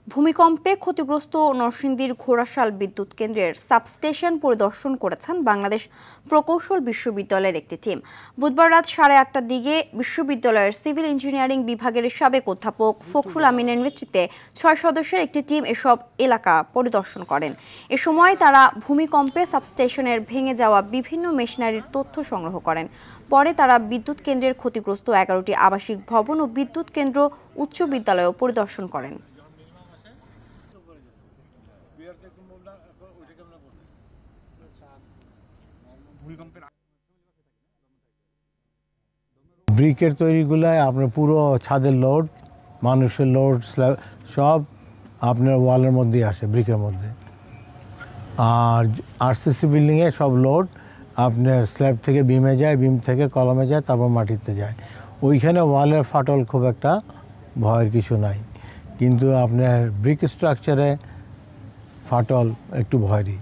ভূমিকম্পে ক্ষতিগ্রস্ত নরসিংদীর ঘোড়াশাল বিদ্যুৎ কেন্দ্রের সাবস্টেশন পরিদর্শন করেছেন বাংলাদেশ প্রকৌশল বিশ্ববিদ্যালয়ের একটি টিম। বুধবার রাত 8:30টার দিকে বিশ্ববিদ্যালয়ের সিভিল ইঞ্জিনিয়ারিং বিভাগের সাবেক অধ্যাপক ফখরুল আমিনের নেতৃত্বে 6 সদস্যের একটি টিম এসব এলাকা পরিদর্শন করেন। এ সময় তারা ভূমিকম্পে সাবস্টেশনের ভেঙে যাওয়া বিভিন্ন মেশিনারির তথ্য সংগ্রহ করেন। পরে তারা বিদ্যুৎ কেন্দ্রের ক্ষতিগ্রস্ত 11টি আবাসিক ভবন ও বিদ্যুৎ কেন্দ্র উচ্চ বিদ্যালয়ও পরিদর্শন করেন। ব্রিকের তৈরিগুলায় আপনার পুরো ছাদের লোড, মানুষের লোড, স্ল্যাব সব আপনার ওয়ালের মধ্যেই আসে, ব্রিকের মধ্যে। আর আরসিসি বিল্ডিংয়ে সব লোড আপনার স্ল্যাব থেকে বিমে যায়, বিম থেকে কলমে যায়, তারপর মাটিতে যায়। ওইখানে ওয়ালের ফাটল খুব একটা ভয়ের কিছু নাই, কিন্তু আপনার ব্রিক স্ট্রাকচারে ফাটল একটু ভয়েরই।